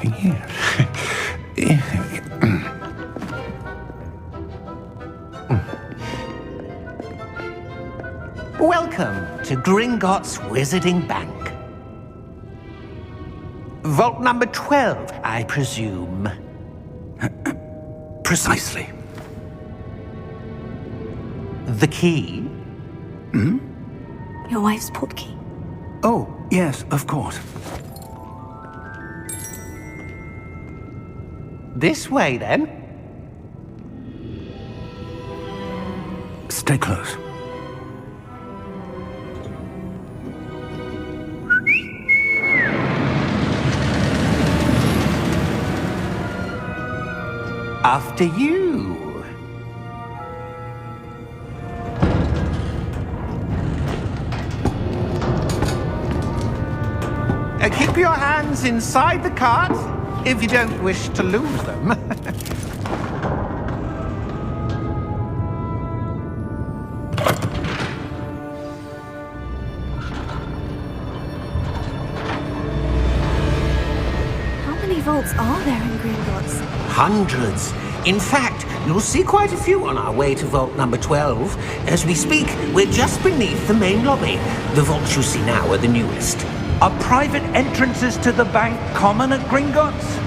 something here. Welcome to Gringotts Wizarding Bank. Vault number 12, I presume. Precisely. The key? Hmm? Your wife's portkey. Oh, yes, of course. This way, then. Stay close. After you. Keep your hands inside the cart if you don't wish to lose them. How many vaults are there in Gringotts? Hundreds. In fact, you'll see quite a few on our way to vault number 12. As we speak, we're just beneath the main lobby. The vaults you see now are the newest. Are private entrances to the bank common at Gringotts?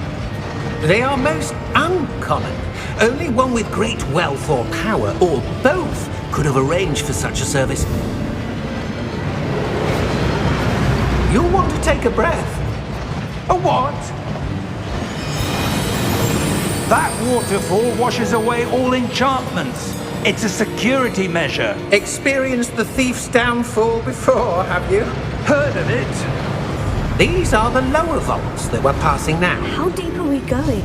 They are most uncommon. Only one with great wealth or power, or both, could have arranged for such a service. You'll want to take a breath. A what? That waterfall washes away all enchantments. It's a security measure. Experienced the thief's downfall before, have you? Heard of it? These are the lower vaults that we're passing now. How deep are we going?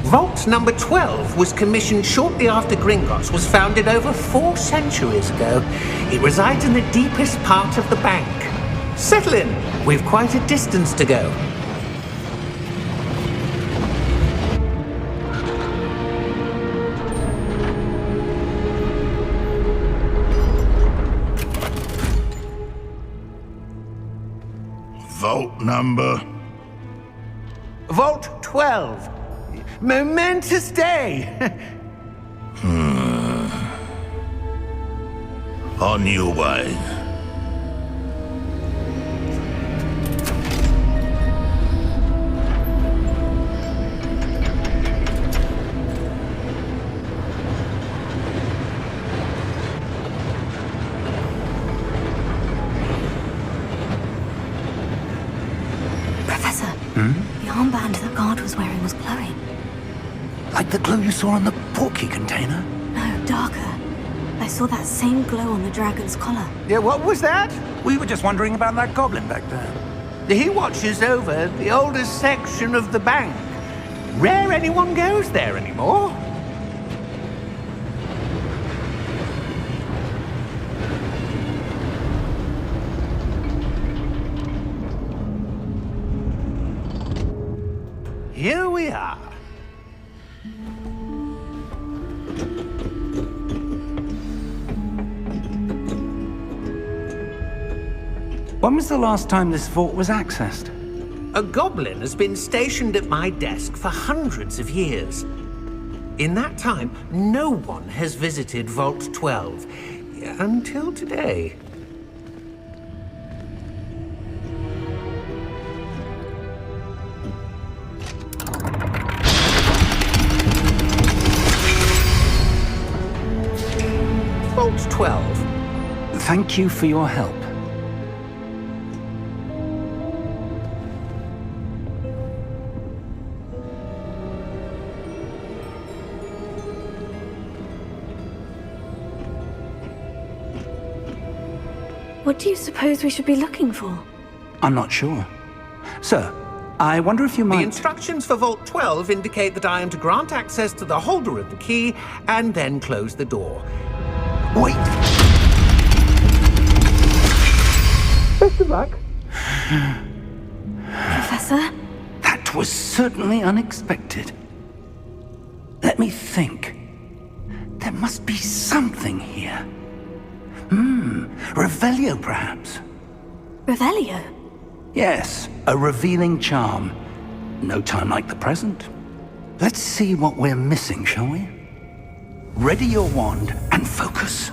Vault number 12 was commissioned shortly after Gringotts was founded over 4 centuries ago. It resides in the deepest part of the bank. Settle in. We've quite a distance to go. Vault number? Vault 12. Momentous day. On your way. Professor, the armband the guard was wearing was glowing. Like the glow you saw on the portkey container? No, darker. I saw that same glow on the dragon's collar. Yeah, what was that? We were just wondering about that goblin back there. He watches over the oldest section of the bank. Rare anyone goes there anymore. Here we are. When was the last time this vault was accessed? A goblin has been stationed at my desk for hundreds of years. In that time, no one has visited Vault 12. Until today. Vault 12. Thank you for your help. What do you suppose we should be looking for? I'm not sure. Sir, I wonder if you The might... instructions for Vault 12 indicate that I am to grant access to the holder of the key and then close the door. Wait! Best of luck. Professor? That was certainly unexpected. Let me think. There must be something here. Revelio, perhaps? Revelio? Yes, a revealing charm. No time like the present. Let's see what we're missing, shall we? Ready your wand and focus.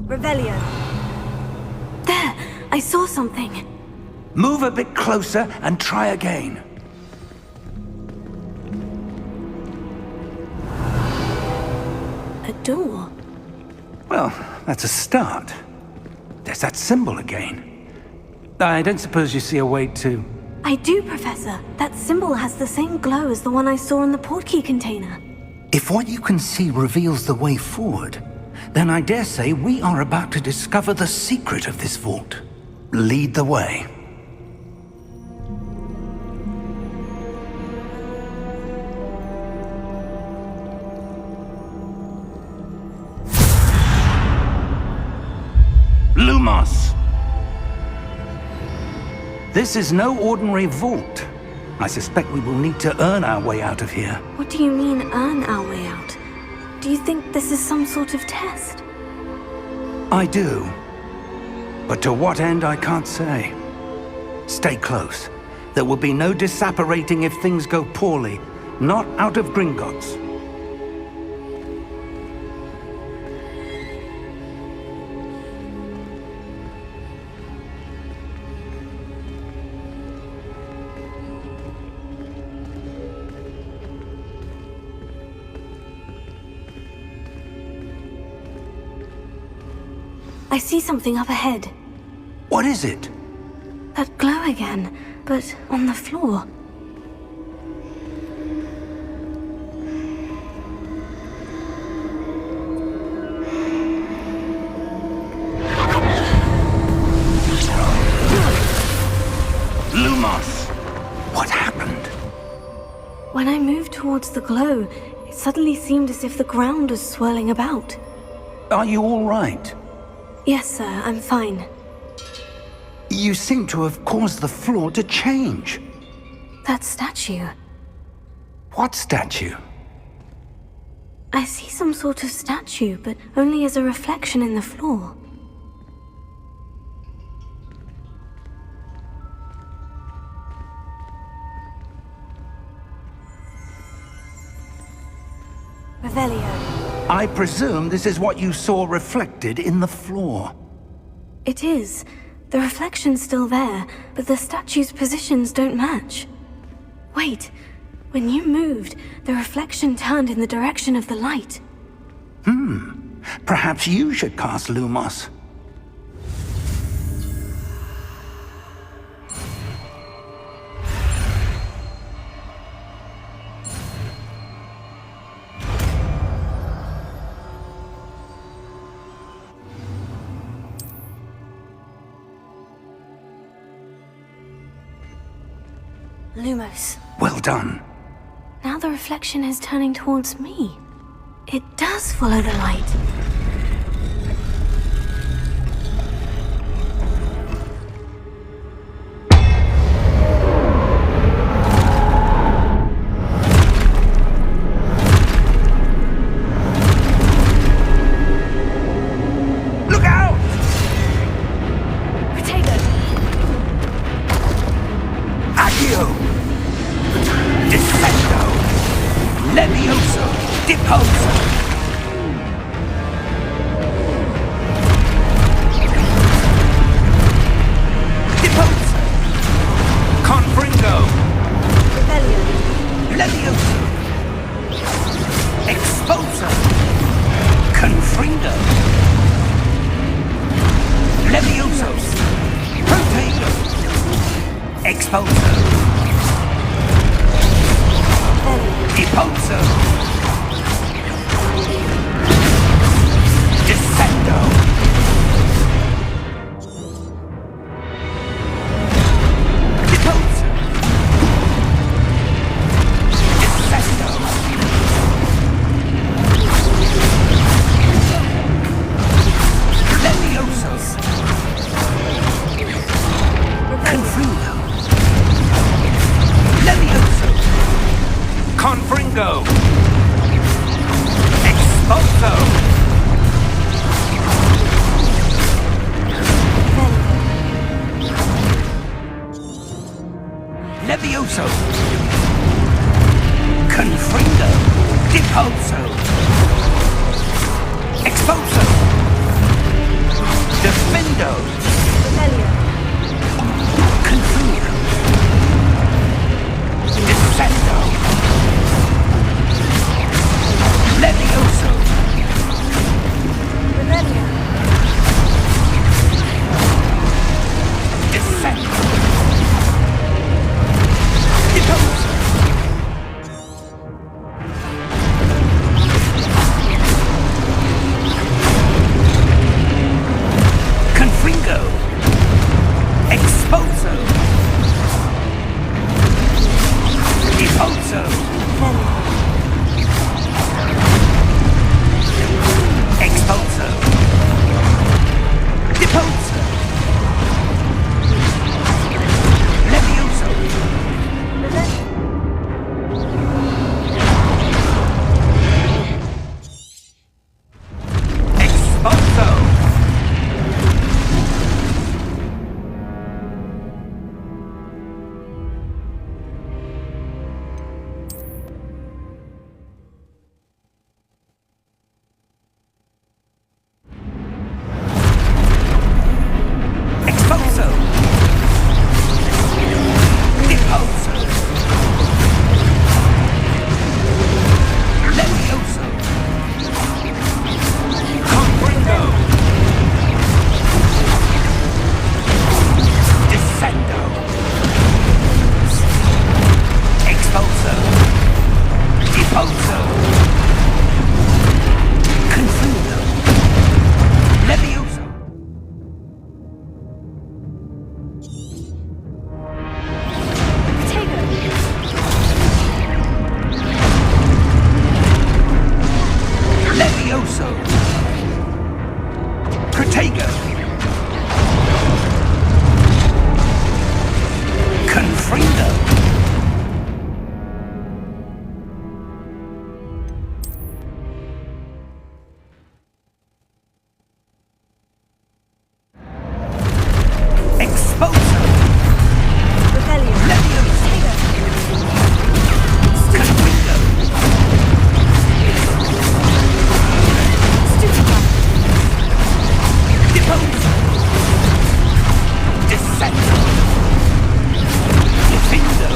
Revelio. There! I saw something. Move a bit closer and try again. A door. Well, that's a start. There's that symbol again. I don't suppose you see a way to... I do, Professor. That symbol has the same glow as the one I saw in the portkey container. If what you can see reveals the way forward, then I dare say we are about to discover the secret of this vault. Lead the way. Lumos! This is no ordinary vault. I suspect we will need to earn our way out of here. What do you mean, earn our way out? Do you think this is some sort of test? I do. But to what end, I can't say. Stay close. There will be no disapparating if things go poorly. Not out of Gringotts. I see something up ahead. What is it? That glow again, but on the floor. Lumos! What happened? When I moved towards the glow, it suddenly seemed as if the ground was swirling about. Are you all right? Yes, sir, I'm fine. You seem to have caused the floor to change. That statue. What statue? I see some sort of statue, but only as a reflection in the floor. Revelio. I presume this is what you saw reflected in the floor. It is. The reflection's still there, but the statue's positions don't match. Wait. When you moved, the reflection turned in the direction of the light. Perhaps you should cast Lumos. Lumos. Well done. Now the reflection is turning towards me. It does follow the light. Look out! Potato! Accio! Defendo! Levioso! Deposo! Expulso. Repulso. Descendo. Repulso. Descendo. Levioso. Confringo. Levioso. Confringo. Expulso. Levioso. Confringo. Depulso. Expulso. Defendo. Confringo. Descendo. Levioso. Descendo. Depulso. Confringo. Expulso. Depulso. Expulso. Depulso. Levioso. Expulso. Expulso. Depulso. Levioso. Confringo. Descendo. Expulso. Depulso. Confringo. Levioso. Levioso. Protego. Confringo. Expulso. Levioso. Confringo. Depulso. Descendo. Defendo.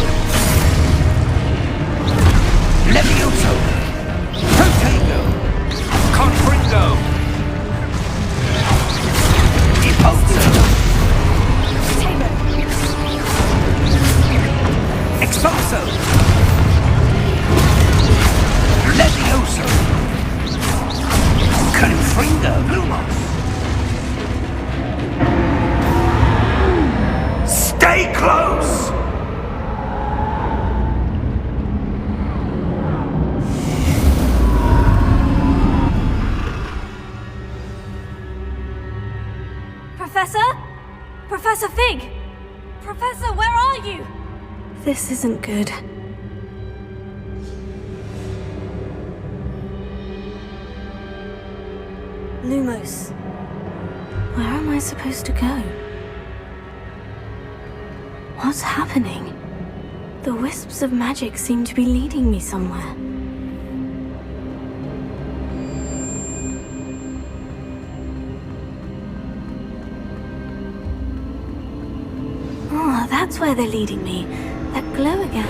Levioso. Protego. Confringo. Depulso. Expulso. Levioso. Confringo. Lumos. Stay close! Professor? Professor Fig! Professor, where are you? This isn't good. Lumos. Where am I supposed to go? What's happening? The wisps of magic seem to be leading me somewhere. Oh, that's where they're leading me. That glow again.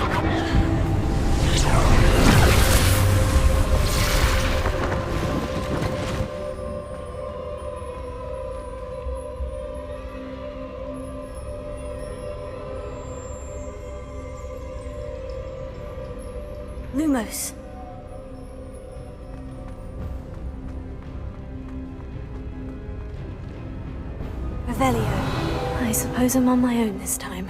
Lumos. Revelio. I suppose I'm on my own this time.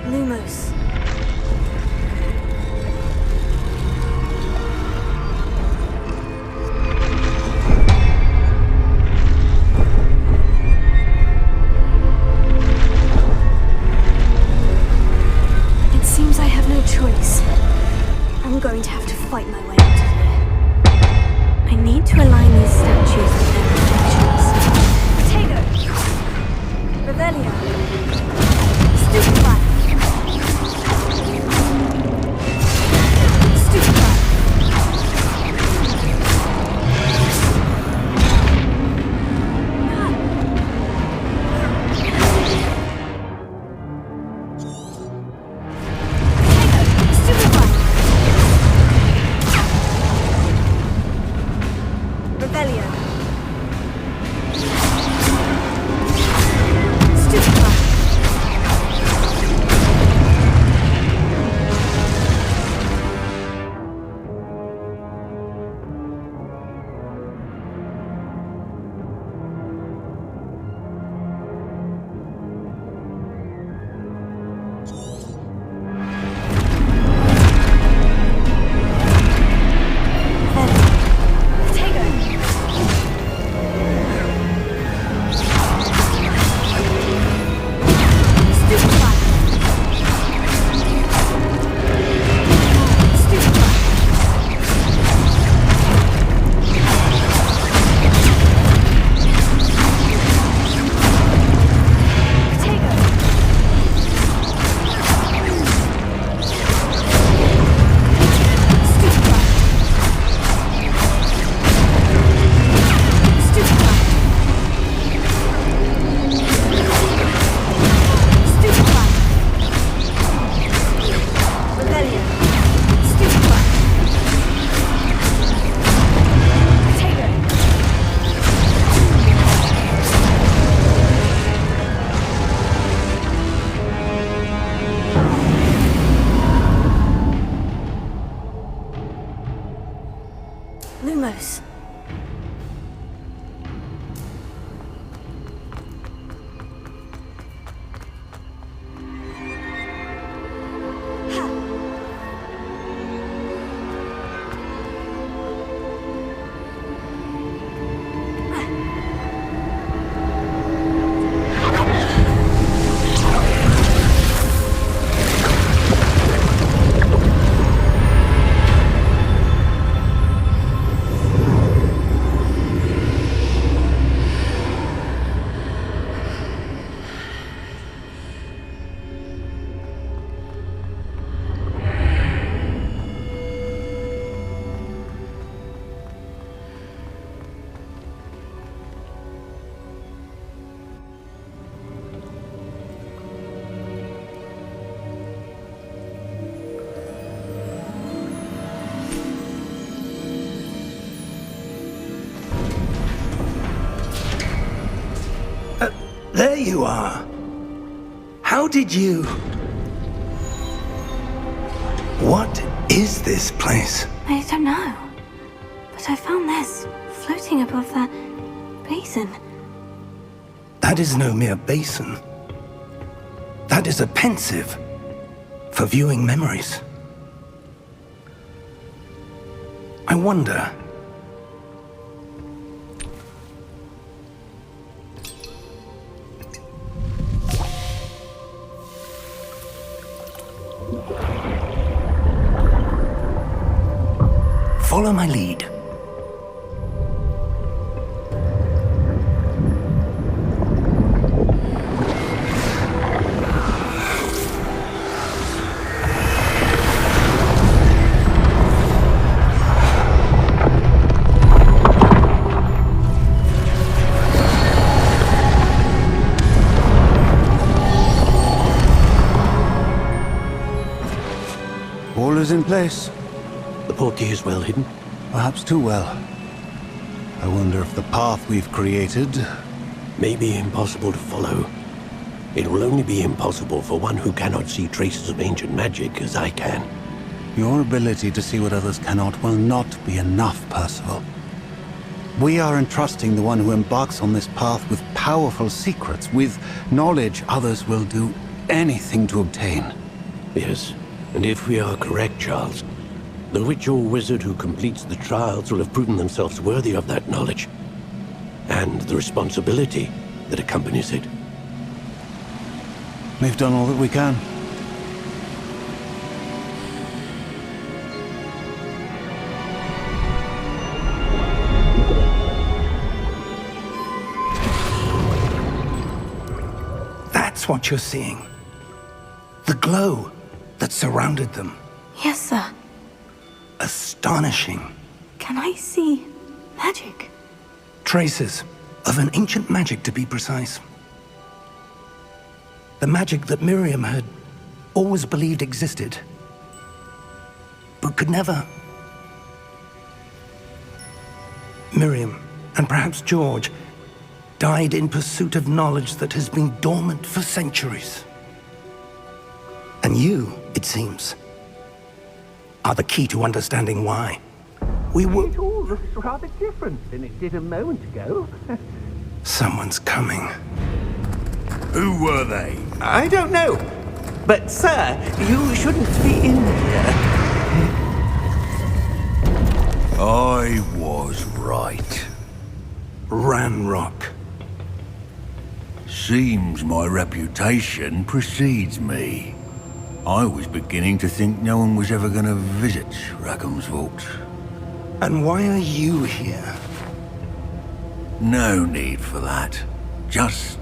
Lumos. It seems I have no choice. I'm going to have to fight my way out of here. I need to align these statues with their reflections. Protego! Revelio! Stupefy! Stupefy! Lumos. There you are. How did you... What is this place? I don't know. But I found this floating above that basin. That is no mere basin. That is a pensive for viewing memories. I wonder... Follow my lead. All is in place. The portkey is well hidden. Perhaps too well. I wonder if the path we've created... May be impossible to follow. It will only be impossible for one who cannot see traces of ancient magic as I can. Your ability to see what others cannot will not be enough, Percival. We are entrusting the one who embarks on this path with powerful secrets, with knowledge others will do anything to obtain. Yes, and if we are correct, Charles, the witch or wizard who completes the trials will have proven themselves worthy of that knowledge, and the responsibility that accompanies it. We've done all that we can. That's what you're seeing. The glow that surrounded them. Yes, sir. Astonishing. Can I see magic? Traces of an ancient magic, to be precise. The magic that Miriam had always believed existed, but could never. Miriam, and perhaps George, died in pursuit of knowledge that has been dormant for centuries. And you, it seems, are the key to understanding why. It all looks rather different than it did a moment ago. Someone's coming. Who were they? I don't know. But, sir, you shouldn't be in here. I was right. Ranrock. Seems my reputation precedes me. I was beginning to think no one was ever going to visit Rackham's Vault. And why are you here? No need for that. Just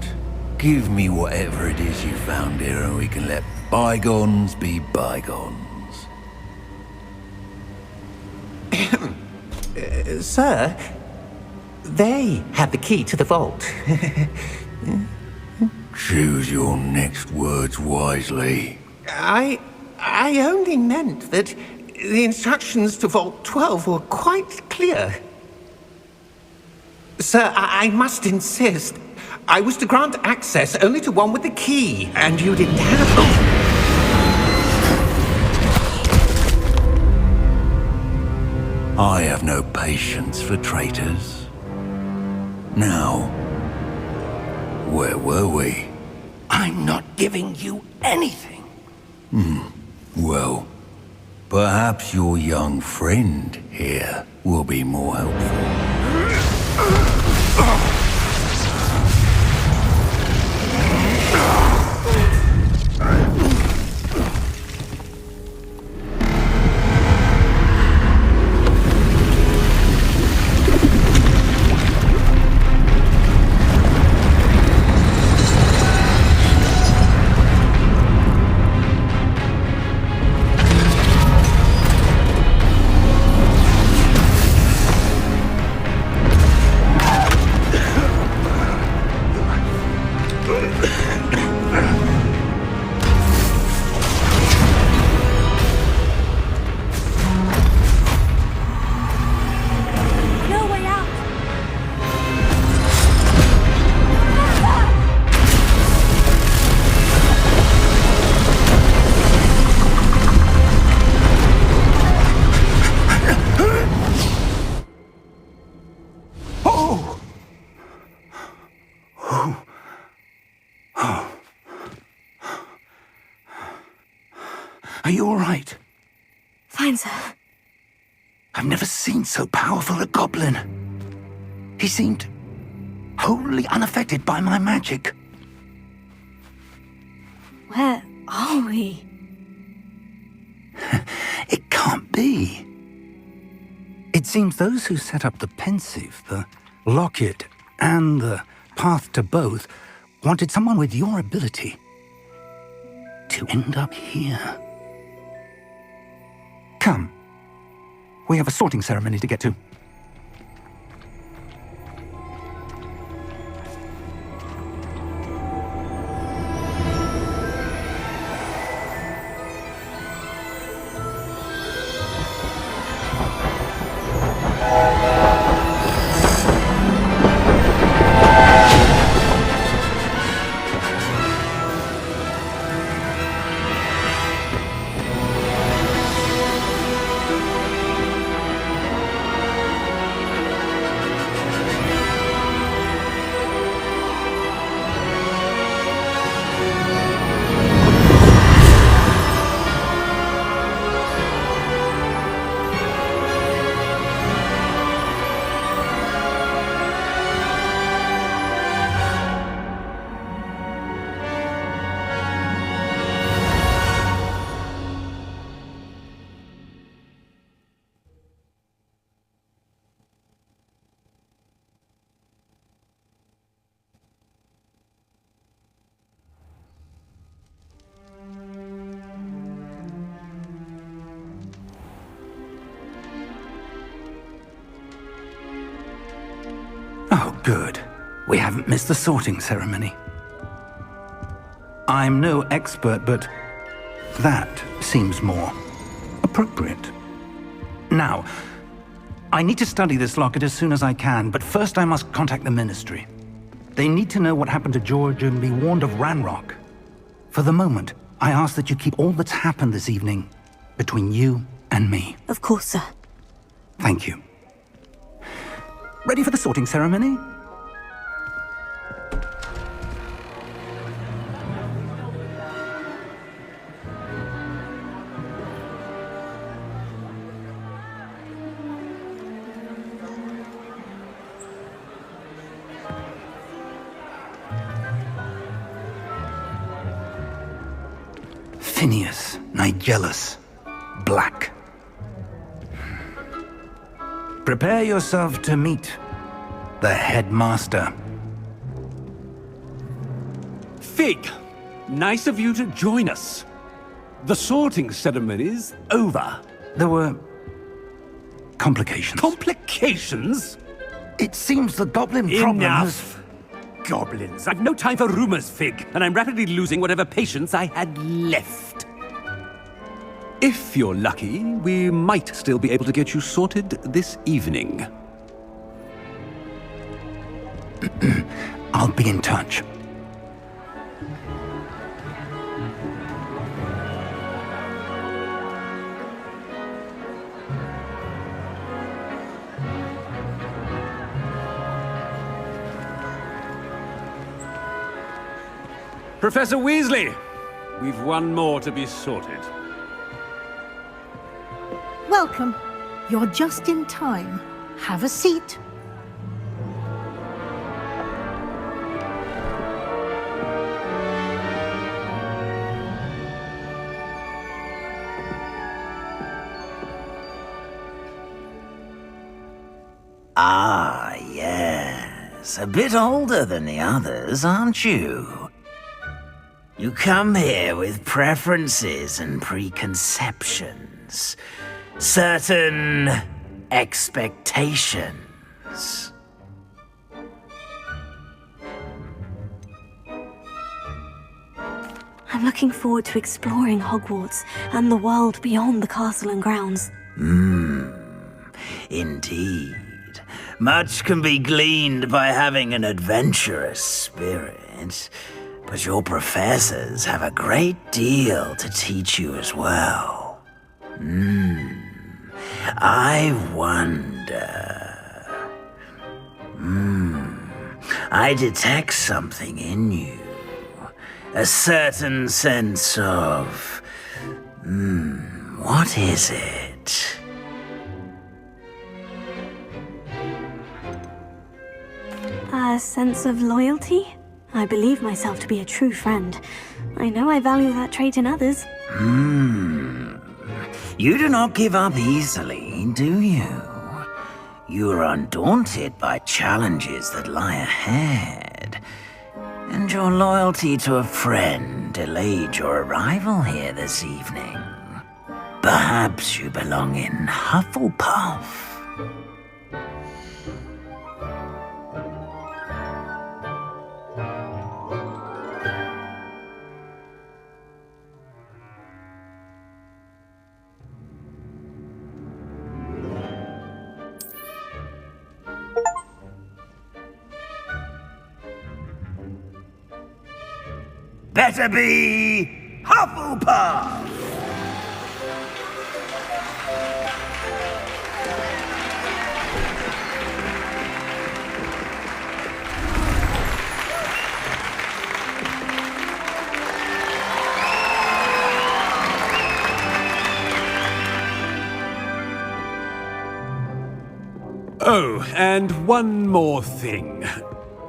give me whatever it is you found here and we can let bygones be bygones. Sir, they had the key to the vault. Choose your next words wisely. I only meant that the instructions to Vault 12 were quite clear. Sir, I must insist. I was to grant access only to one with the key, and you didn't have... I have no patience for traitors. Now, where were we? I'm not giving you anything. Well, perhaps your young friend here will be more helpful. No way out! Oh! Oh. Oh. Are you all right? Fine, sir. I've never seen so powerful a goblin. He seemed wholly unaffected by my magic. Where are we? It can't be. It seems those who set up the pensive, the locket, and the path to both wanted someone with your ability to end up here. Come. We have a sorting ceremony to get to. Good. We haven't missed the sorting ceremony. I'm no expert, but that seems more appropriate. Now, I need to study this locket as soon as I can, but first I must contact the Ministry. They need to know what happened to George and be warned of Ranrock. For the moment, I ask that you keep all that's happened this evening between you and me. Of course, sir. Thank you. Ready for the sorting ceremony? Phineas, Nigellus, Black. Prepare yourself to meet the headmaster. Fig, nice of you to join us. The sorting ceremony's over. There were complications. Complications? It seems the goblin problem has... Enough! Goblins. I've no time for rumors, Fig, and I'm rapidly losing whatever patience I had left. If you're lucky, we might still be able to get you sorted this evening. I'll be in touch. Professor Weasley, we've one more to be sorted. Welcome. You're just in time. Have a seat. Ah, yes. A bit older than the others, aren't you? You come here with preferences and preconceptions. Certain expectations. I'm looking forward to exploring Hogwarts and the world beyond the castle and grounds. Indeed. Much can be gleaned by having an adventurous spirit, but your professors have a great deal to teach you as well. I wonder... I detect something in you. A certain sense of... what is it? A sense of loyalty? I believe myself to be a true friend. I know I value that trait in others. You do not give up easily, do you? You are undaunted by challenges that lie ahead. And your loyalty to a friend delayed your arrival here this evening. Perhaps you belong in Hufflepuff. Better be Hufflepuff! Oh, and one more thing.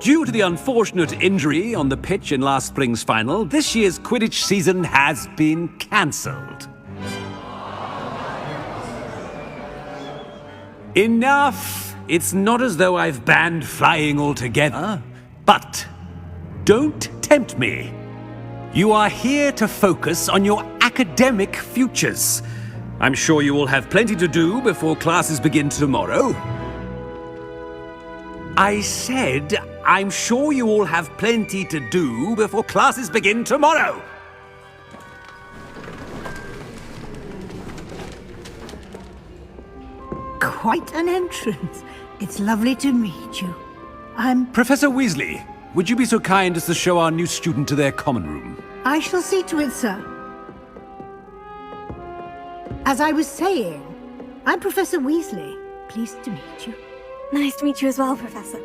Due to the unfortunate injury on the pitch in last spring's final, this year's Quidditch season has been cancelled. Enough! It's not as though I've banned flying altogether, but don't tempt me. You are here to focus on your academic futures. I'm sure you will have plenty to do before classes begin tomorrow. I said, I'm sure you all have plenty to do before classes begin tomorrow. Quite an entrance. It's lovely to meet you. Professor Weasley, would you be so kind as to show our new student to their common room? I shall see to it, sir. As I was saying, I'm Professor Weasley. Pleased to meet you. Nice to meet you as well, Professor.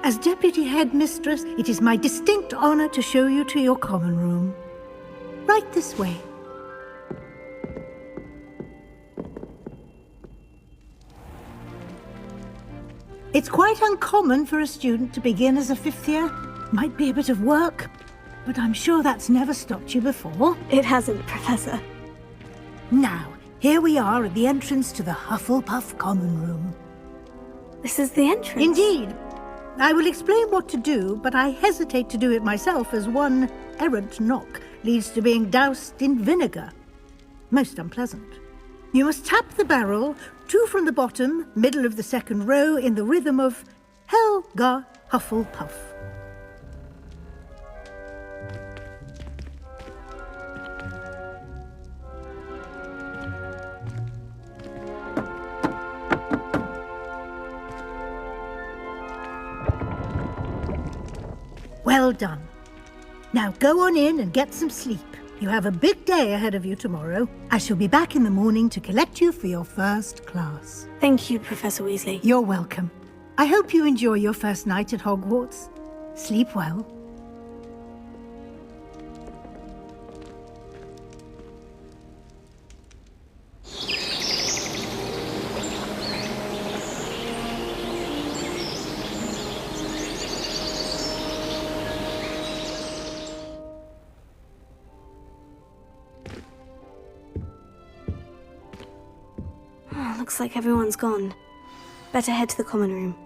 As Deputy Headmistress, it is my distinct honor to show you to your common room. Right this way. It's quite uncommon for a student to begin as a fifth year. Might be a bit of work, but I'm sure that's never stopped you before. It hasn't, Professor. Now, here we are at the entrance to the Hufflepuff Common Room. This is the entrance? Indeed. I will explain what to do, but I hesitate to do it myself as one errant knock leads to being doused in vinegar. Most unpleasant. You must tap the barrel, 2 from the bottom, middle of the second row, in the rhythm of Helga Hufflepuff. Well done. Now go on in and get some sleep. You have a big day ahead of you tomorrow. I shall be back in the morning to collect you for your first class. Thank you, Professor Weasley. You're welcome. I hope you enjoy your first night at Hogwarts. Sleep well. Looks like everyone's gone. Better head to the common room.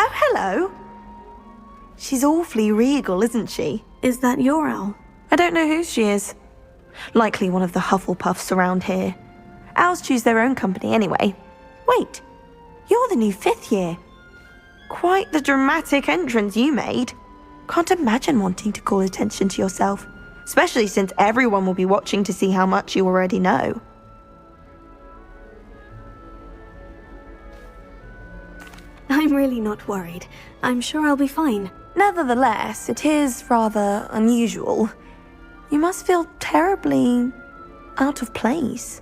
Oh, hello. She's awfully regal, isn't she? Is that your owl? I don't know who she is. Likely one of the Hufflepuffs around here. Owls choose their own company anyway. Wait, you're the new 5th year. Quite the dramatic entrance you made. Can't imagine wanting to call attention to yourself, especially since everyone will be watching to see how much you already know. I'm really not worried. I'm sure I'll be fine. Nevertheless, it is rather unusual. You must feel terribly out of place.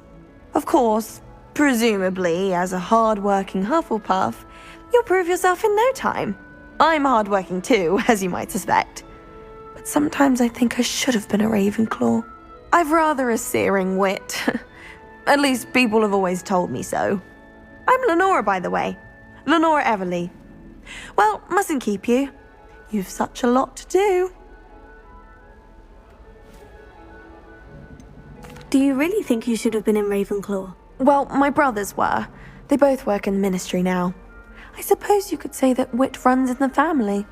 Of course, presumably, as a hard-working Hufflepuff, you'll prove yourself in no time. I'm hard-working too, as you might suspect. But sometimes I think I should have been a Ravenclaw. I've rather a searing wit. At least people have always told me so. I'm Lenora, by the way. Lenora Everly. Well, mustn't keep you. You've such a lot to do. Do you really think you should have been in Ravenclaw? Well, my brothers were. They both work in ministry now. I suppose you could say that wit runs in the family.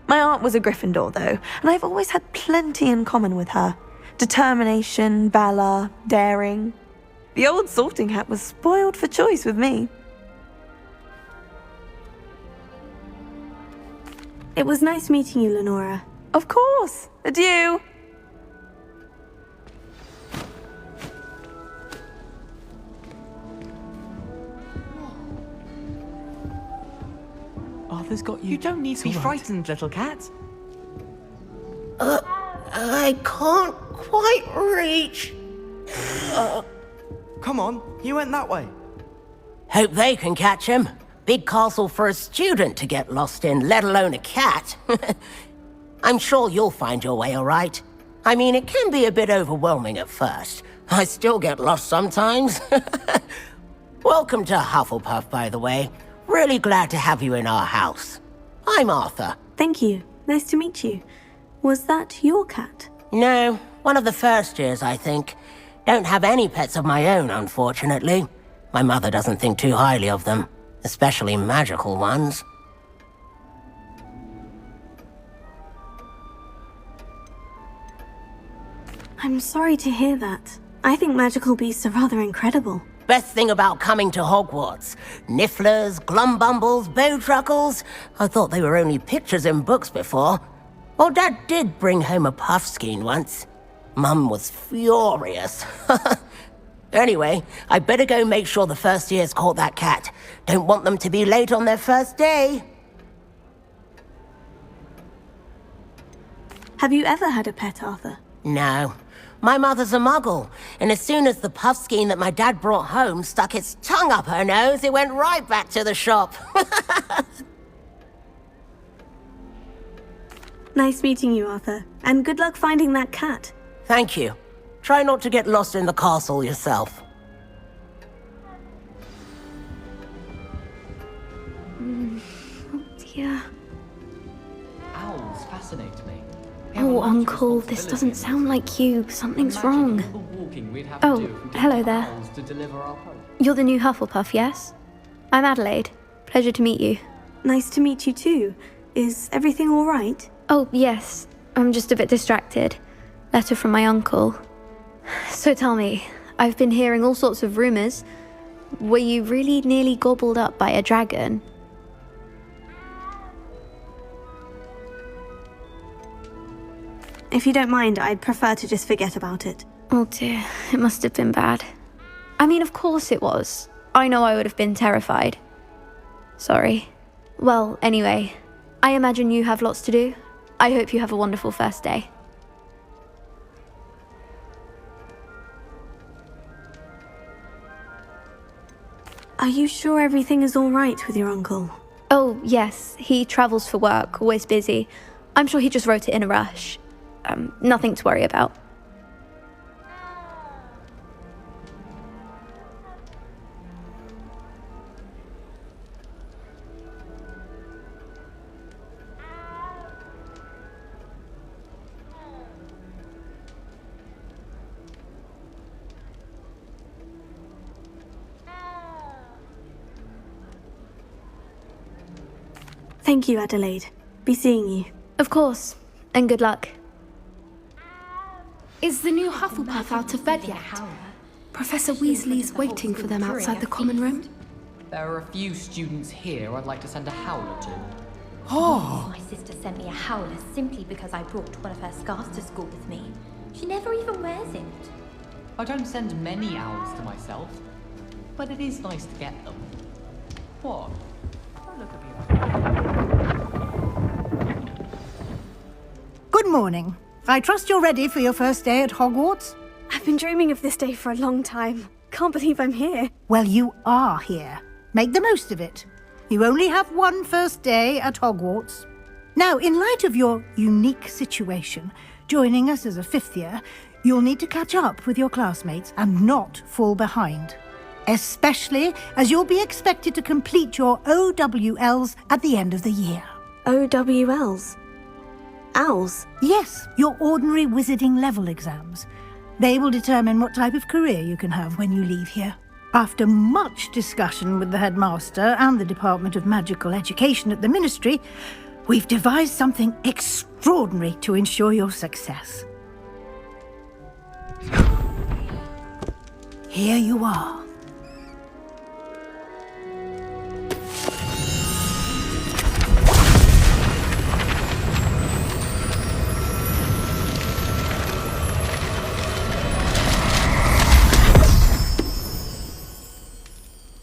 My aunt was a Gryffindor, though, and I've always had plenty in common with her. Determination, valor, daring. The old sorting hat was spoiled for choice with me. It was nice meeting you, Lenora. Of course. Adieu. Arthur's got you. You don't need to be frightened, little cat. I can't quite reach. Come on, you went that way. Hope they can catch him. Big castle for a student to get lost in, let alone a cat. I'm sure you'll find your way all right. I mean, it can be a bit overwhelming at first. I still get lost sometimes. Welcome to Hufflepuff, by the way. Really glad to have you in our house. I'm Arthur. Thank you. Nice to meet you. Was that your cat? No, one of the first years, I think. Don't have any pets of my own, unfortunately. My mother doesn't think too highly of them, especially magical ones. I'm sorry to hear that. I think magical beasts are rather incredible. Best thing about coming to Hogwarts. Nifflers, glumbumbles, bowtruckles. I thought they were only pictures in books before. Well, Dad did bring home a puffskein once. Mum was furious. Anyway, I better go make sure the first years caught that cat. Don't want them to be late on their first day. Have you ever had a pet, Arthur? No. My mother's a muggle, and as soon as the puffskein that my dad brought home stuck its tongue up her nose, it went right back to the shop. Nice meeting you, Arthur. And good luck finding that cat. Thank you. Try not to get lost in the castle yourself. Oh dear. Owls fascinate me. Oh, Uncle, this doesn't sound like you. Something's wrong. Oh, hello there. You're the new Hufflepuff, yes? I'm Adelaide. Pleasure to meet you. Nice to meet you too. Is everything all right? Oh, yes. I'm just a bit distracted. Letter from my uncle. So tell me, I've been hearing all sorts of rumors. Were you really nearly gobbled up by a dragon? If you don't mind, I'd prefer to just forget about it. Oh dear, it must have been bad. I mean, of course it was. I know I would have been terrified. Sorry. Well, anyway, I imagine you have lots to do. I hope you have a wonderful first day. Are you sure everything is all right with your uncle? Oh, yes. He travels for work, always busy. I'm sure he just wrote it in a rush. Nothing to worry about. Thank you, Adelaide. Be seeing you. Of course. And good luck. Is the new Hufflepuff out of bed yet? Professor Weasley's waiting for them outside the common room. There are a few students here I'd like to send a howler to. My sister sent me a howler simply because I brought one of her scarves to school with me. She never even wears it. I don't send many owls to myself, but it is nice to get them. What? Don't look at me like that. Good morning. I trust you're ready for your first day at Hogwarts? I've been dreaming of this day for a long time. Can't believe I'm here. Well, you are here. Make the most of it. You only have one first day at Hogwarts. Now, in light of your unique situation, joining us as a fifth year, you'll need to catch up with your classmates and not fall behind. Especially as you'll be expected to complete your OWLs at the end of the year. OWLs? Owls? Yes, your ordinary wizarding level exams. They will determine what type of career you can have when you leave here. After much discussion with the headmaster and the Department of Magical Education at the Ministry, we've devised something extraordinary to ensure your success. Here you are.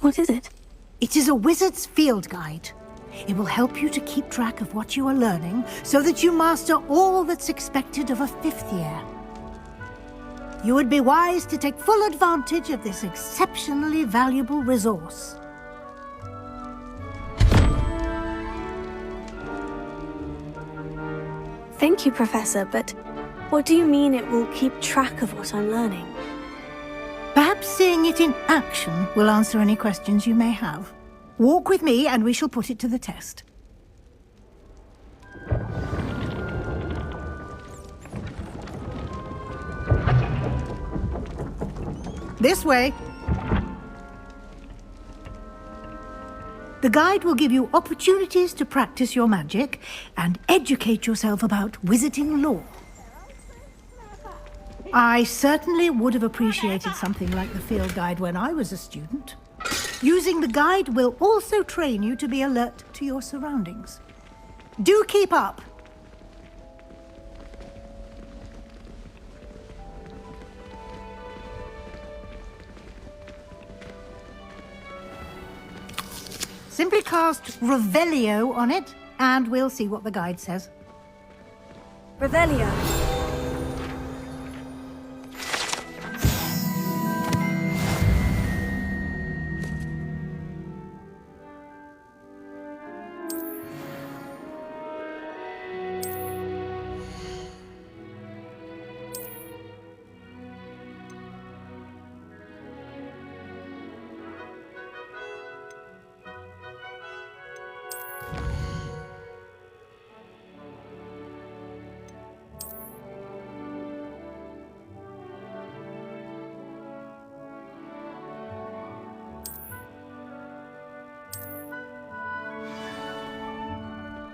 What is it? It is a wizard's field guide. It will help you to keep track of what you are learning so that you master all that's expected of a 5th year. You would be wise to take full advantage of this exceptionally valuable resource. Thank you, Professor, but what do you mean it will keep track of what I'm learning? Perhaps seeing it in action will answer any questions you may have. Walk with me and we shall put it to the test. This way. The guide will give you opportunities to practice your magic and educate yourself about wizarding lore. I certainly would have appreciated something like the field guide when I was a student. Using the guide will also train you to be alert to your surroundings. Do keep up! Simply cast Revelio on it, and we'll see what the guide says. Revelio.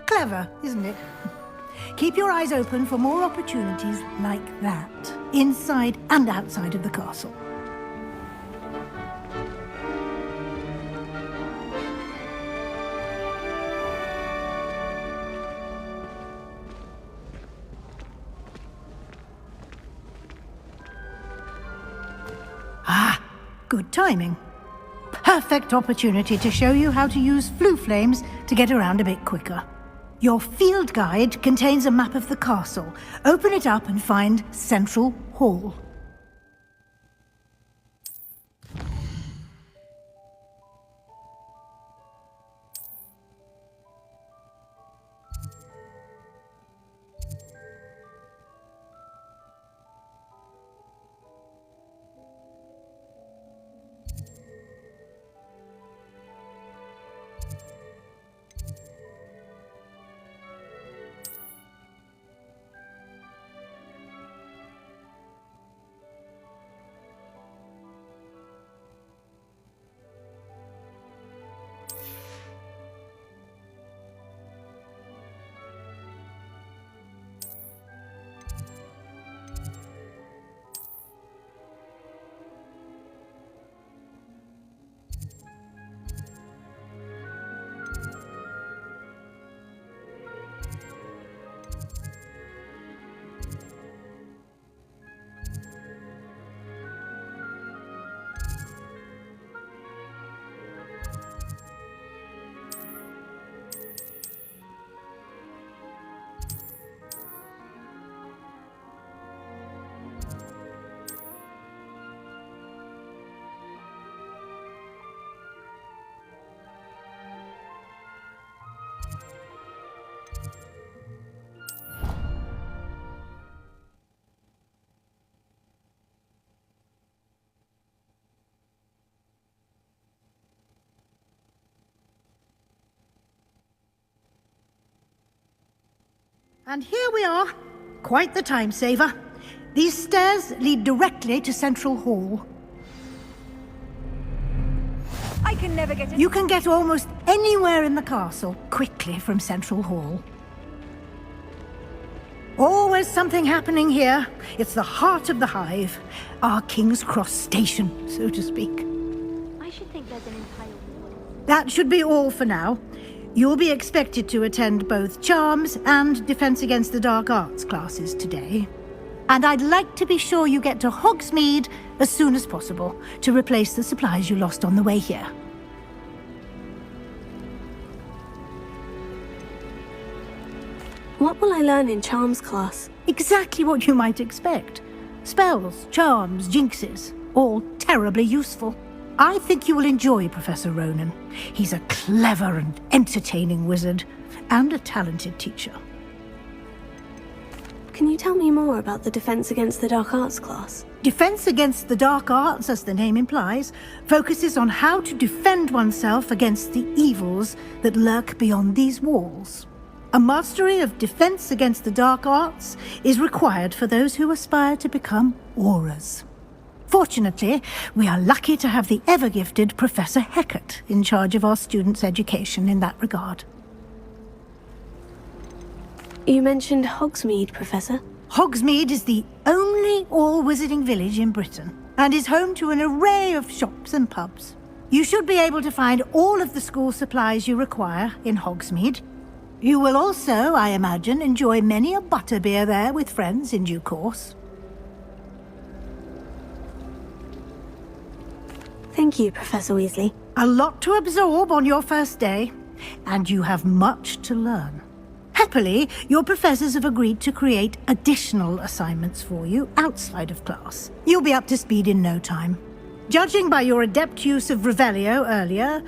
Clever, isn't it? Keep your eyes open for more opportunities like that, inside and outside of the castle. Ah, good timing. Perfect opportunity to show you how to use flue flames to get around a bit quicker. Your field guide contains a map of the castle. Open it up and find Central Hall. And here we are. Quite the time saver. These stairs lead directly to Central Hall. I can never get it. You can get almost anywhere in the castle quickly from Central Hall. Always something happening here. It's the heart of the hive. Our King's Cross station, so to speak. I should think there's an entire ward. That should be all for now. You'll be expected to attend both Charms and Defense Against the Dark Arts classes today. And I'd like to be sure you get to Hogsmeade as soon as possible to replace the supplies you lost on the way here. What will I learn in charms class? Exactly what you might expect. Spells, charms, jinxes, all terribly useful. I think you will enjoy Professor Ronan. He's a clever and entertaining wizard, and a talented teacher. Can you tell me more about the Defense Against the Dark Arts class? Defense Against the Dark Arts, as the name implies, focuses on how to defend oneself against the evils that lurk beyond these walls. A mastery of Defense Against the Dark Arts is required for those who aspire to become auras. Fortunately, we are lucky to have the ever-gifted Professor Heckert in charge of our students' education in that regard. You mentioned Hogsmeade, Professor. Hogsmeade is the only all-wizarding village in Britain, and is home to an array of shops and pubs. You should be able to find all of the school supplies you require in Hogsmeade. You will also, I imagine, enjoy many a butterbeer there with friends in due course. Thank you, Professor Weasley. A lot to absorb on your first day, and you have much to learn. Happily, your professors have agreed to create additional assignments for you outside of class. You'll be up to speed in no time. Judging by your adept use of Revelio earlier,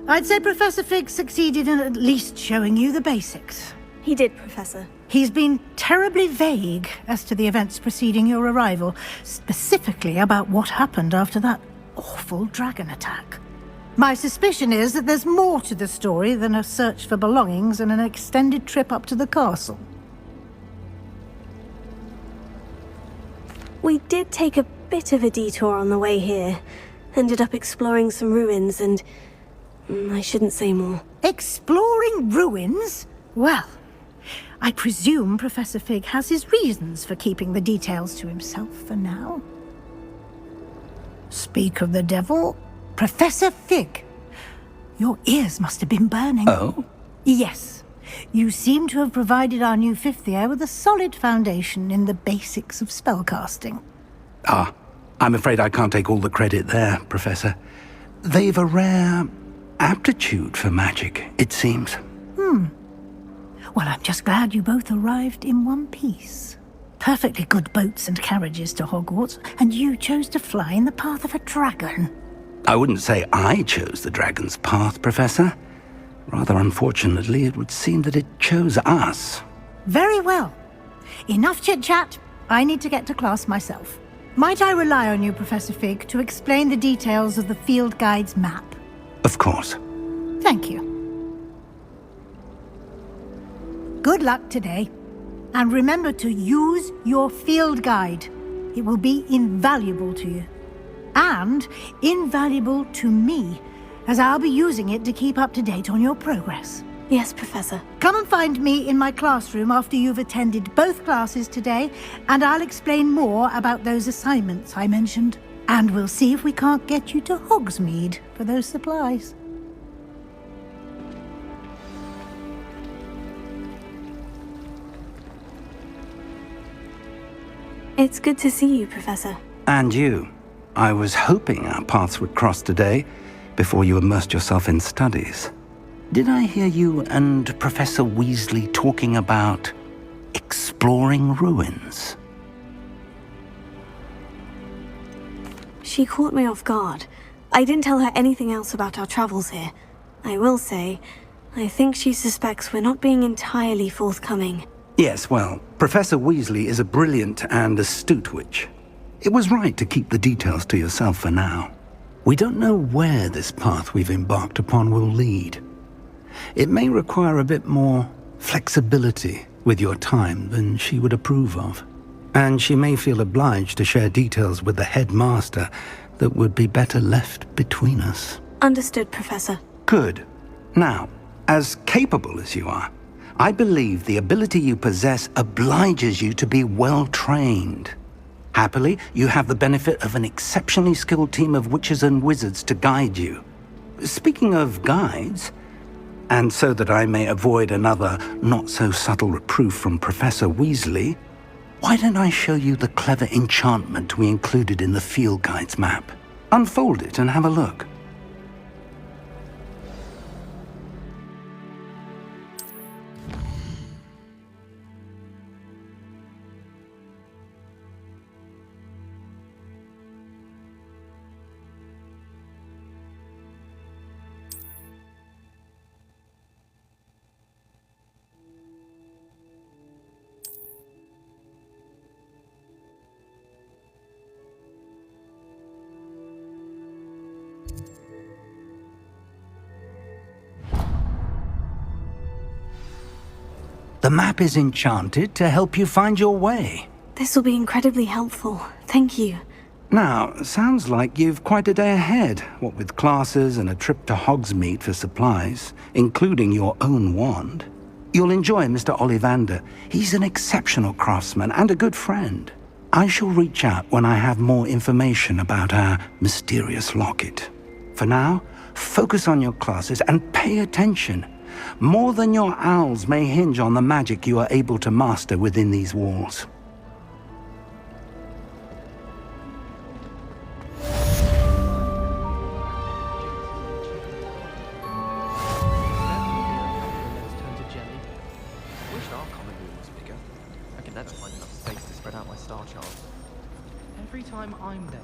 I'd say Professor Fig succeeded in at least showing you the basics. He did, Professor. He's been terribly vague as to the events preceding your arrival, specifically about what happened after that awful dragon attack. My suspicion is that there's more to the story than a search for belongings and an extended trip up to the castle. We did take a bit of a detour on the way here. Ended up exploring some ruins and... I shouldn't say more. Exploring ruins? Well, I presume Professor Fig has his reasons for keeping the details to himself for now. Speak of the devil, Professor Fig. Your ears must have been burning. Oh? Yes. You seem to have provided our new fifth year with a solid foundation in the basics of spellcasting. Ah, I'm afraid I can't take all the credit there, Professor. They've a rare aptitude for magic, it seems. Well, I'm just glad you both arrived in one piece. Perfectly good boats and carriages to Hogwarts, and you chose to fly in the path of a dragon. I wouldn't say I chose the dragon's path, Professor. Rather unfortunately, it would seem that it chose us. Very well. Enough chit-chat. I need to get to class myself. Might I rely on you, Professor Fig, to explain the details of the field guide's map? Of course. Thank you. Good luck today. And remember to use your field guide. It will be invaluable to you. And invaluable to me, as I'll be using it to keep up to date on your progress. Yes, Professor. Come and find me in my classroom after you've attended both classes today, and I'll explain more about those assignments I mentioned. And we'll see if we can't get you to Hogsmeade for those supplies. It's good to see you, Professor. And you. I was hoping our paths would cross today, before you immersed yourself in studies. Did I hear you and Professor Weasley talking about exploring ruins? She caught me off guard. I didn't tell her anything else about our travels here. I will say, I think she suspects we're not being entirely forthcoming. Yes, well, Professor Weasley is a brilliant and astute witch. It was right to keep the details to yourself for now. We don't know where this path we've embarked upon will lead. It may require a bit more flexibility with your time than she would approve of. And she may feel obliged to share details with the headmaster that would be better left between us. Understood, Professor. Good. Now, as capable as you are, I believe the ability you possess obliges you to be well-trained. Happily, you have the benefit of an exceptionally skilled team of witches and wizards to guide you. Speaking of guides, and so that I may avoid another not-so-subtle reproof from Professor Weasley, why don't I show you the clever enchantment we included in the field guide's map? Unfold it and have a look. The map is enchanted to help you find your way. This will be incredibly helpful. Thank you. Now, sounds like you've quite a day ahead, what with classes and a trip to Hogsmeade for supplies, including your own wand. You'll enjoy Mr. Ollivander. He's an exceptional craftsman and a good friend. I shall reach out when I have more information about our mysterious locket. For now, focus on your classes and pay attention. More than your owls may hinge on the magic you are able to master within these walls. Every time I'm there,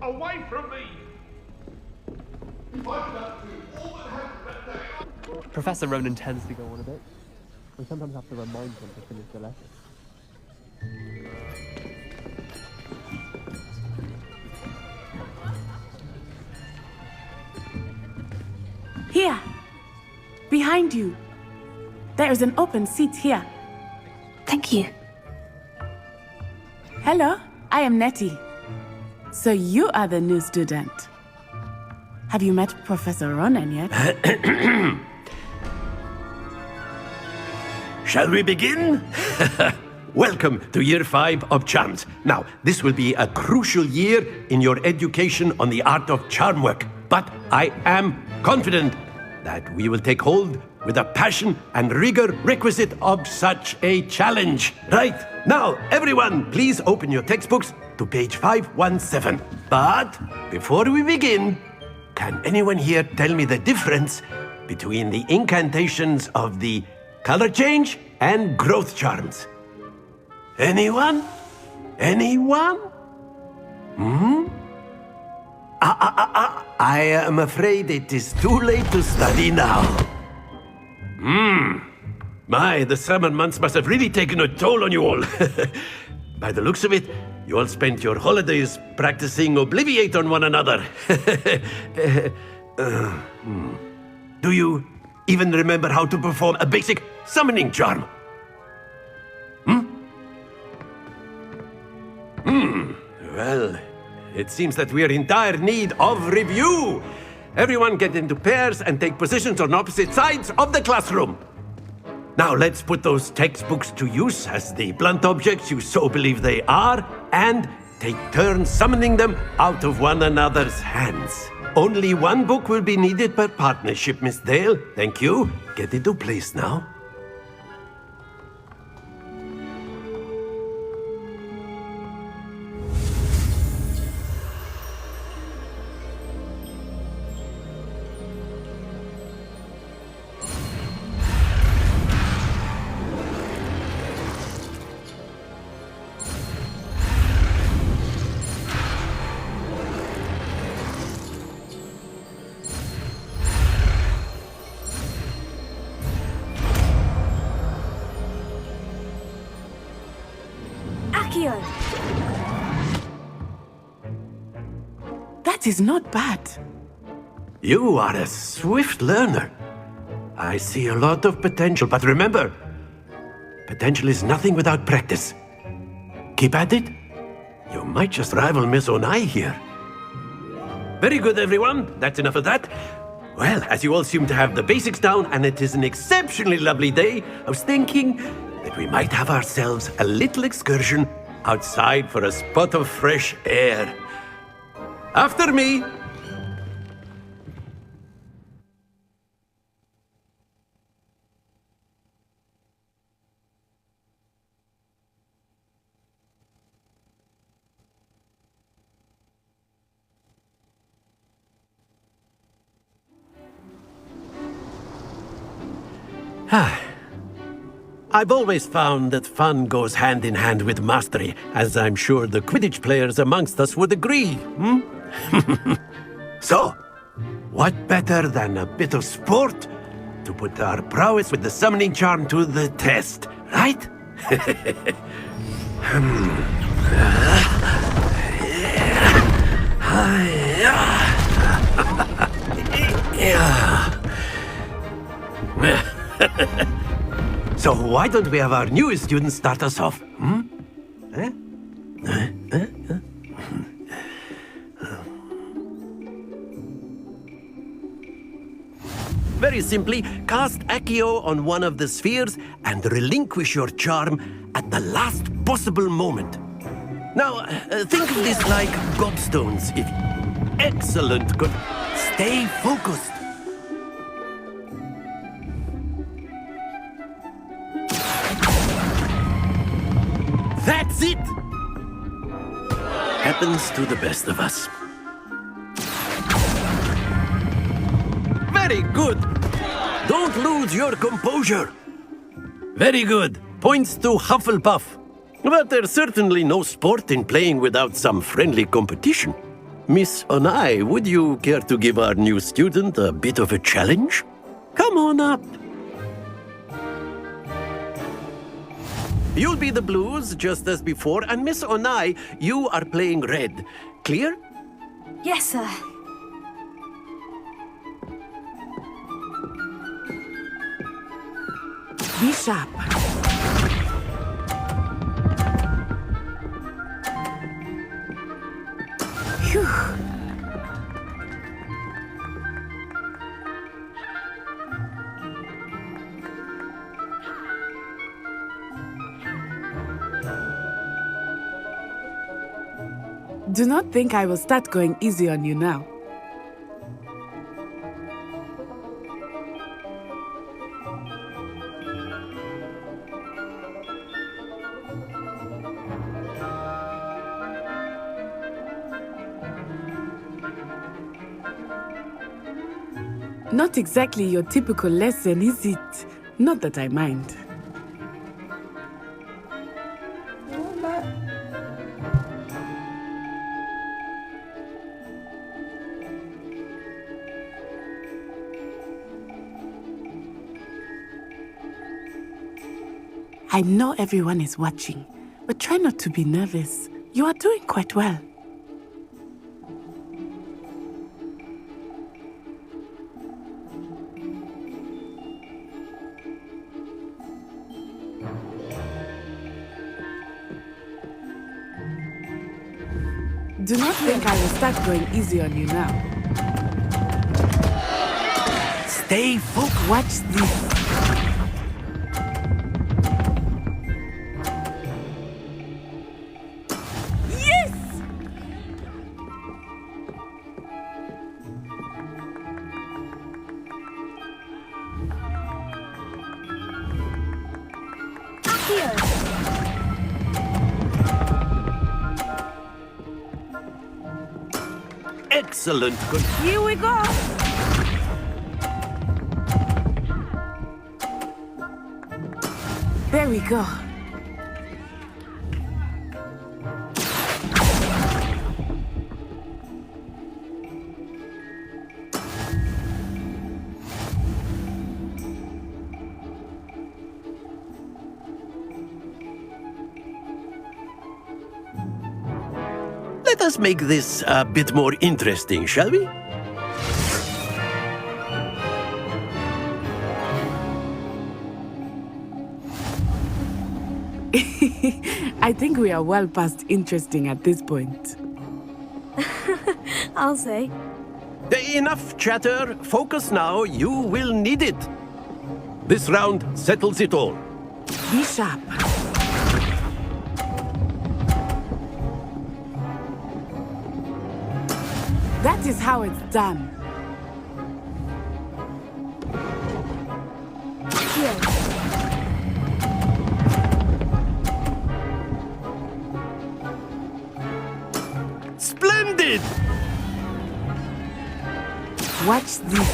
away from me! Professor Ronan tends to go on a bit. We sometimes have to remind him to finish the lesson. Here! Behind you! There is an open seat here. Thank you. Hello, I am Nettie. So you are the new student. Have you met Professor Ronan yet? Shall we begin? Welcome to Year 5 of Charms. Now, this will be a crucial year in your education on the art of charm work, but I am confident that we will take hold with the passion and rigor requisite of such a challenge. Right, now, everyone, please open your textbooks to page 517. But before we begin, can anyone here tell me the difference between the incantations of the color change and growth charms? Anyone? Anyone? I am afraid it is too late to study now. My, the summer months must have really taken a toll on you all. By the looks of it, you all spent your holidays practicing Obliviate on one another. Do you even remember how to perform a basic summoning charm? Well, it seems that we are in dire need of review. Everyone get into pairs and take positions on opposite sides of the classroom. Now let's put those textbooks to use as the blunt objects you so believe they are, and take turns summoning them out of one another's hands. Only one book will be needed per partnership, Miss Dale. Thank you. Get into place now. That is not bad. You are a swift learner. I see a lot of potential, but remember, potential is nothing without practice. Keep at it. You might just rival Miss Onai here. Very good, everyone. That's enough of that. Well, as you all seem to have the basics down, and it is an exceptionally lovely day, I was thinking that we might have ourselves a little excursion outside for a spot of fresh air. After me! I've always found that fun goes hand in hand with mastery, as I'm sure the Quidditch players amongst us would agree, So, what better than a bit of sport to put our prowess with the summoning charm to the test, right? So why don't we have our newest student start us off? Very simply, cast Accio on one of the spheres and relinquish your charm at the last possible moment. Now, think of this like gobstones. Excellent. Good. Stay focused. That's it! Happens to the best of us. Very good! Don't lose your composure! Very good. Points to Hufflepuff. But there's certainly no sport in playing without some friendly competition. Miss Onai, would you care to give our new student a bit of a challenge? Come on up. You'll be the blues, just as before, and Miss Onai, you are playing red. Clear? Yes, sir. Be sharp. Phew. Do not think I will start going easy on you now. Not exactly your typical lesson, is it? Not that I mind. I know everyone is watching, but try not to be nervous. You are doing quite well. Do not think I will start going easy on you now. Stay focused. Watch this. Excellent. Good. Here we go. There we go. Let us make this a bit more interesting, shall we? I think we are well past interesting at this point. I'll say. Enough chatter. Focus now. You will need it. This round settles it all. Be sharp. That is how it's done. Here. Splendid! Watch this.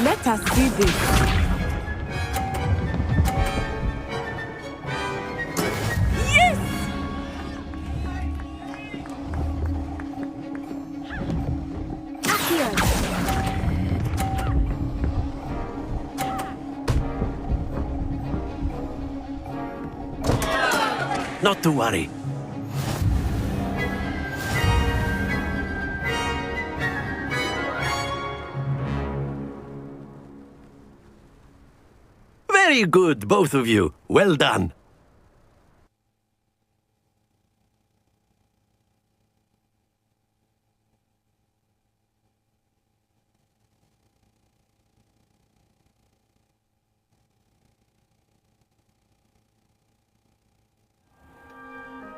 Let us see this. Yes! Accio! Not to worry. Very good, both of you. Well done.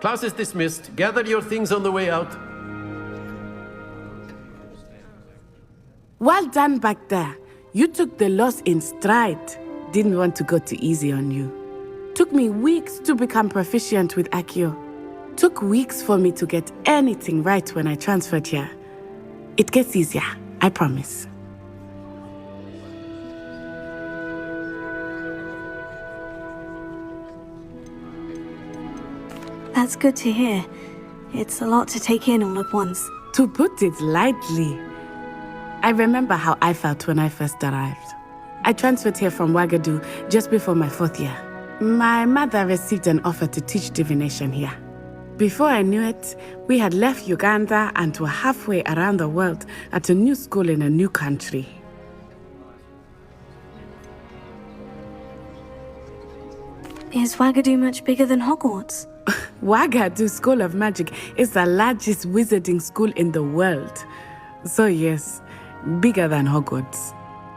Class is dismissed. Gather your things on the way out. Well done back there. You took the loss in stride. Didn't want to go too easy on you. Took me weeks to become proficient with Accio. Took weeks for me to get anything right when I transferred here. It gets easier, I promise. That's good to hear. It's a lot to take in all at once. To put it lightly, I remember how I felt when I first arrived. I transferred here from Ouagadougou just before my 4th year. My mother received an offer to teach divination here. Before I knew it, we had left Uganda and were halfway around the world at a new school in a new country. Is Ouagadougou much bigger than Hogwarts? Ouagadougou School of Magic is the largest wizarding school in the world. So yes, bigger than Hogwarts.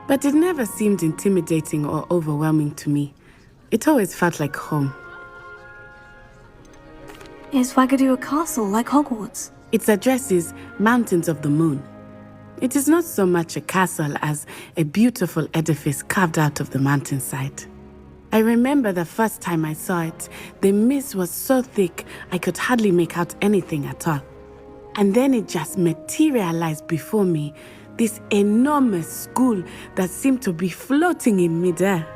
But it never seemed intimidating or overwhelming to me. It always felt like home. Is Ouagadougou a castle like Hogwarts? Its address is Mountains of the Moon. It is not so much a castle as a beautiful edifice carved out of the mountainside. I remember the first time I saw it, the mist was so thick I could hardly make out anything at all. And then it just materialized before me, this enormous school that seemed to be floating in midair.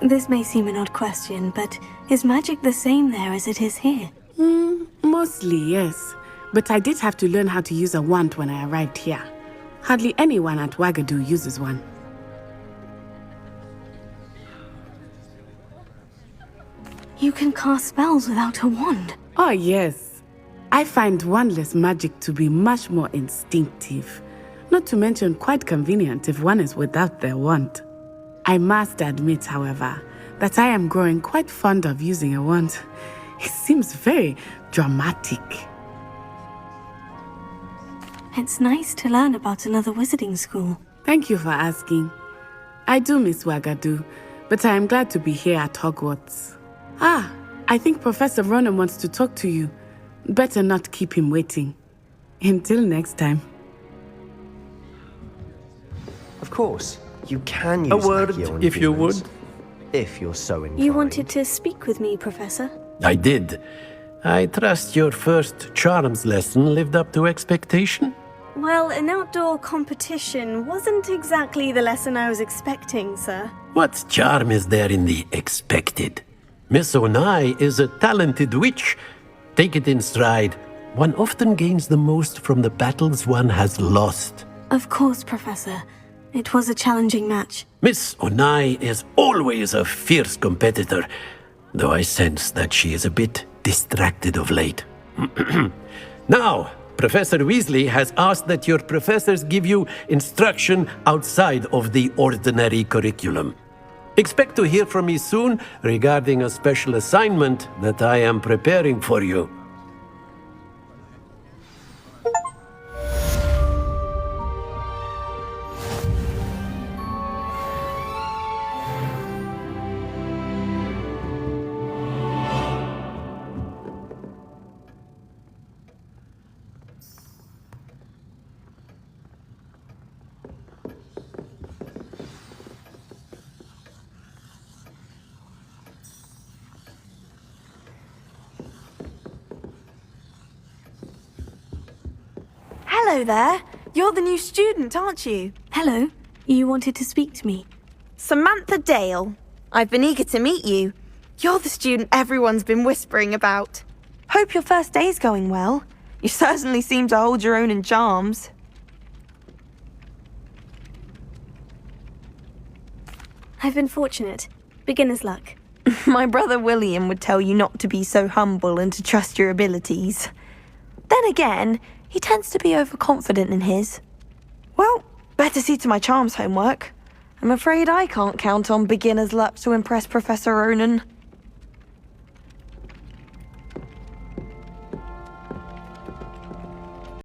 This may seem an odd question, but is magic the same there as it is here? Mostly, yes. But I did have to learn how to use a wand when I arrived here. Hardly anyone at Ouagadougou uses one. You can cast spells without a wand. Oh, yes. I find wandless magic to be much more instinctive. Not to mention quite convenient if one is without their wand. I must admit, however, that I am growing quite fond of using a wand. It seems very dramatic. It's nice to learn about another wizarding school. Thank you for asking. I do miss Ouagadougou, but I am glad to be here at Hogwarts. I think Professor Ronan wants to talk to you. Better not keep him waiting. Until next time. Of course, you can use A word, Accio on if you humans, would. If you're so inclined. You wanted to speak with me, Professor? I did. I trust your first charms lesson lived up to expectation? Well, an outdoor competition wasn't exactly the lesson I was expecting, sir. What charm is there in the expected? Miss Onai is a talented witch. Take it in stride. One often gains the most from the battles one has lost. Of course, Professor. It was a challenging match. Miss Onai is always a fierce competitor, though I sense that she is a bit distracted of late. Now, Professor Weasley has asked that your professors give you instruction outside of the ordinary curriculum. Expect to hear from me soon regarding a special assignment that I am preparing for you. Hello there. You're the new student, aren't you? Hello. You wanted to speak to me. Samantha Dale. I've been eager to meet you. You're the student everyone's been whispering about. Hope your first day's going well. You certainly seem to hold your own in charms. I've been fortunate. Beginner's luck. My brother William would tell you not to be so humble and to trust your abilities. Then again, he tends to be overconfident in his. Well, better see to my charms homework. I'm afraid I can't count on beginner's luck to impress Professor Ronan.